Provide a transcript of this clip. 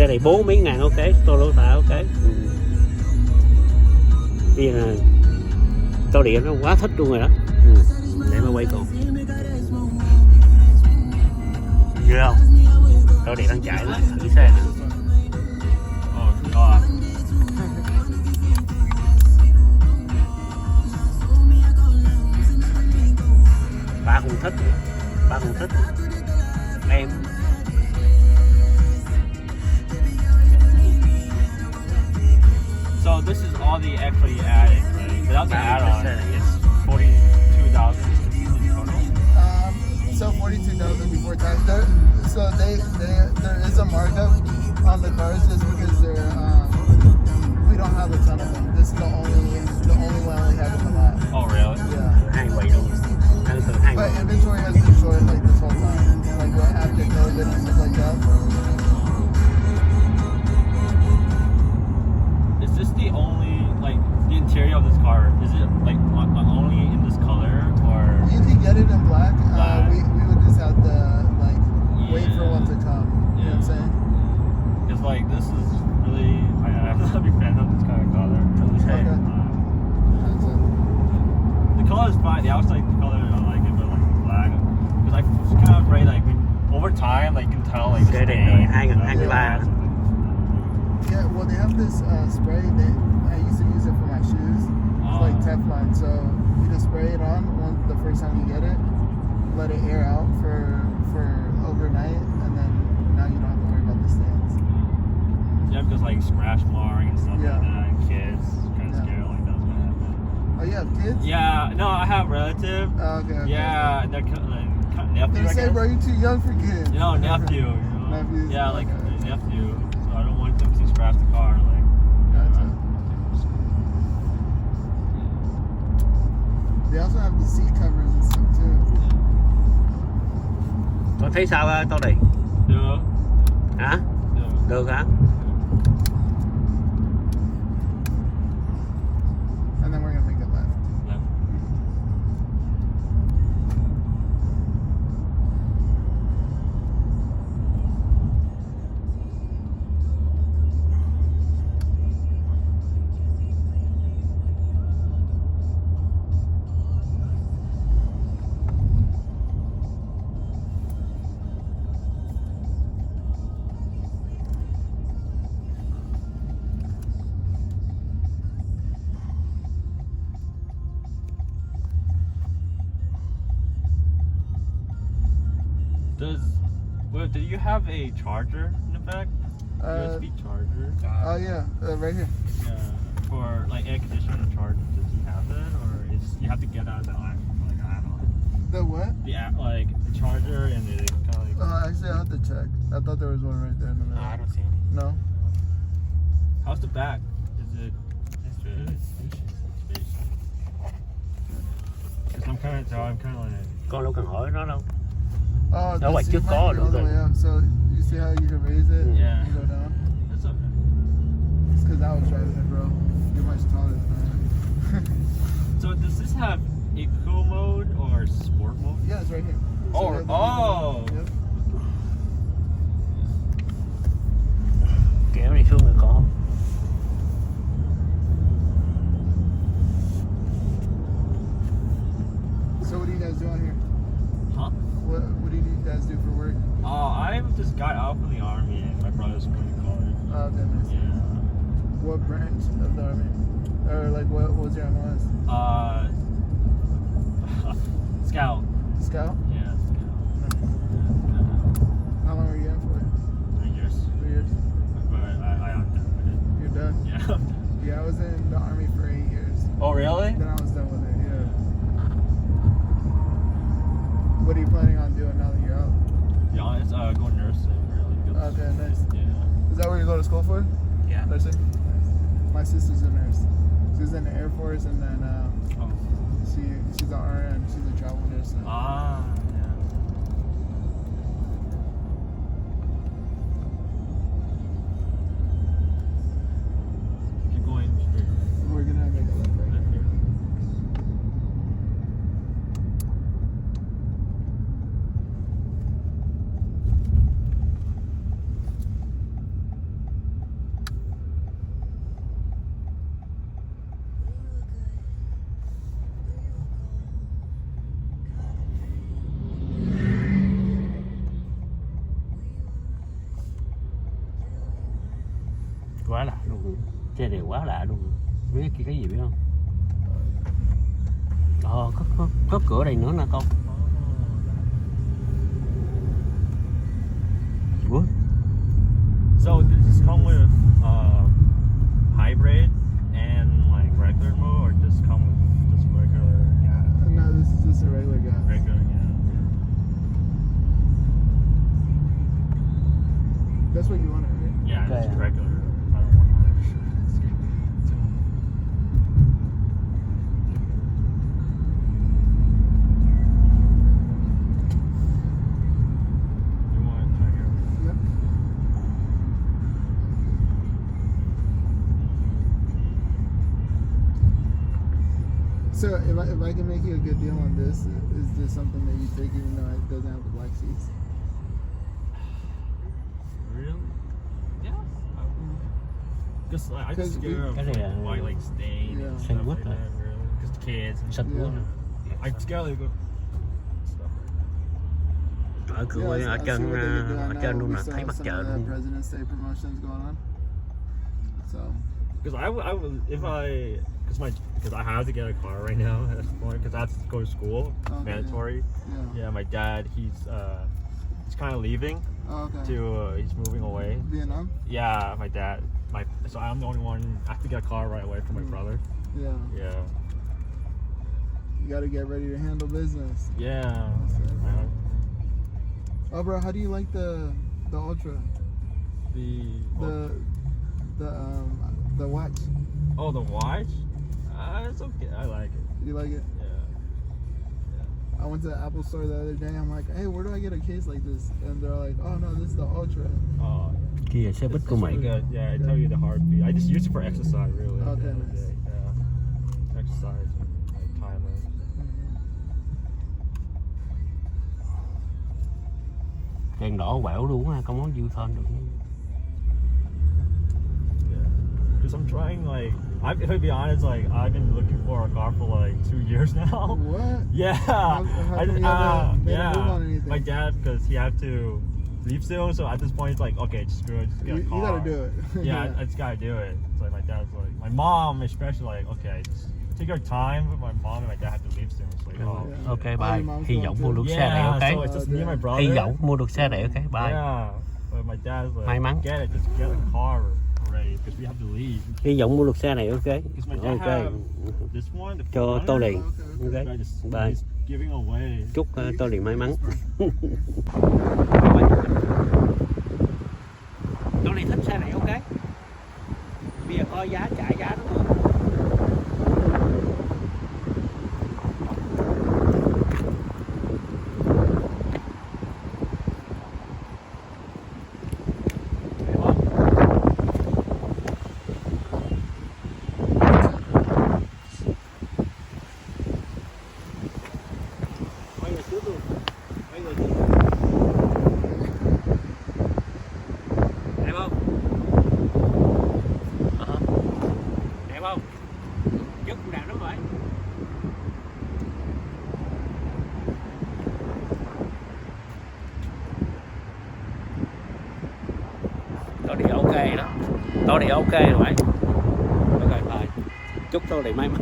Xe này 4 mấy ngàn ok, Toyota ok. Bây giờ là tao điện nó quá thích luôn rồi đó. Để mà quay còn ghê không? Tao điện đang chạy nó thử xe nè. Ba cũng thích, ba cũng thích em. So this is all the actually added, right? Without the add-on, it's 42,000 in total. So 42,000 before tax. So there is a markup on the cars just because they're we don't have a ton of them. This is the only one we have in the lot. Oh really? Yeah. Hai quầy luôn. But inventory has been short like this whole time. Like after COVID and stuff like that. Is this the only, like, the interior of this car, is it like only in this color, or? You can get it in black. Black. We would just have to like wait for one to come. You know what I'm saying? Because like this is really, I'm not a big fan of this kind of color. Okay. The color is fine. The outside color I like it, but like black, because I'm kind of afraid like over time, like you can tell like. Cái này 2023. Yeah, well they have this spray that I used to use it for my shoes. It's like Teflon, so you just spray it on the first time you get it, let it air out for overnight, and then now you don't have to worry about the stains. Yeah, because like scratch marring and stuff Yeah. like that, and kids kind of scared like that's gonna happen. Oh, you have kids? Yeah, no, I have relative. Oh, okay. Yeah, and they're like nephew. They say, bro, you're too young for kids. You know, nephew. You know? Nephews, Yeah, like okay. nephew. So I don't want them to scratch the car. Like. Gotcha. They also have the seat covers and stuff too. Có thấy sao tao đi? Được. Hả? Được. Được hả? And then we're gonna make it left. Left. Do you have a charger in the back? USB charger? Oh yeah, right here. Yeah. For like air conditioning charger, does he have that, or is you have to get out of the like add-on? The what? Like the charger and the kind of like. Actually, I have to check. I thought there was one right there in the middle. I don't see any. No. How's the back? Is it? It's Because I'm kind of like. Con đâu cần hỏi nó đâu. Oh, No, wait, seat just might call be it, all the okay. way up. So you see how you can raise it? Yeah. You go down. It's okay. It's because I was driving it, bro. You're much taller than I am. So does this have eco mode or sport mode? Yeah, it's right here. Oh, we have the- oh. Yep. Kéo đi xuống rồi con. So what do you guys do on here? Huh? What do you guys do for work? I just got out from the army and my brother's going to college. Oh, goodness. Yeah. What branch of the army? Or like what was your MLS? Scout. Scout? Yeah, Scout. How long were you in for? 3 years. 3 years. But I'm done with it. You're done? Yeah. Yeah, I was in the army for 8 years. Oh, really? Then I was done with it, yeah. What are you planning on doing now that you're out? To be honest, going nursing really good. Okay, nice. Yeah. Is that what you're going to school for? Yeah. Nursing? Nice. My sister's a nurse. She was in the Air Force and then Oh. she's an RN. She's a travel nurse. So. Ah, yeah. Keep going straight. We're going to make a left right Left here. quá lạ luôn, xe này quá lạ luôn. Biết cái gì biết không? Có cửa đây nữa nè con. Good. So does this come with hybrid and like regular mode, or just come with just regular gas? No, this is just a regular gas. Regular gas. That's what you wanted, right? Yeah, Okay. just regular. I don't want much. You want to try here? Yep. So if I can make you a good deal on this, is this something that you take even though it doesn't have the black seats? Really? Yeah. Because I just 'Cause scared of Cái này là- white like stain Yeah. and Xanh stuff quất like à? that. Really? Because the kids and Xanh Yeah. quá nè. I'm scared like stuff. Ở cửa Yeah, ở I see trên what they've been doing ở now. trên luôn We là saw thấy mặt some trời of the luôn. President's Day promotions going on. So Because I would because I have to get a car right now at this point because I have to go to school, Okay, mandatory. yeah. Yeah, my dad he's kind of leaving Oh, okay. to he's moving away. Vietnam. Yeah, my dad. So I'm the only one. I have to get a car right away from my brother. Yeah. Yeah. You got to get ready to handle business. Yeah. Oh, bro, how do you like the Ultra? The The watch. oh the watch. It's okay. I like it. You like it? Yeah. I went to the Apple store the other day. I'm like, hey, where do I get a case like this? And they're like, oh no, this is the Ultra. Oh. Kia xe buýt của It's Mỹ. really good. Yeah, I tell you the heartbeat. I just use it for exercise, really. Okay, Yeah, nice. yeah. Exercise and like Thailand. Đèn đỏ quẹo luôn ha, không có dư thân được. Yeah. Because I'm trying if I be honest, like I've been looking for a car for like 2 years now. What? Yeah. How come you haven't made a move on anything? My dad, because he had to leave soon, so at this point it's like, okay, just screw it, just get a You car. gotta do it. Yeah, I just gotta do it. So my dad's like, my mom especially like, okay, just take your time. But my mom and my dad have to leave soon. It's like, oh. Yeah. Ok Oh, bye. your mom's Hy going vọng too? mua được xe này Yeah, ok. so it's just me and my brother. Hy vọng mua được xe này ok bye. Yeah, but my dad's like, May mắn. get it, just get a car already, because we have to leave. Hy vọng mua được xe này ok. Because my dad Ok. have this one, the Cho 400, Tô Liền. Okay. Ok. I just Bye. he's giving away. Chúc Tô Liền may mắn. Tô Liền thích xe này ok. Bây giờ coi giá trả giá đúng không? Đẹp không? Đẹp không? Chất cũng đẹp lắm vậy. Tô Liền ok đó. Tô Liền ok rồi. Ok bye. Chúc Tô Liền may mắn.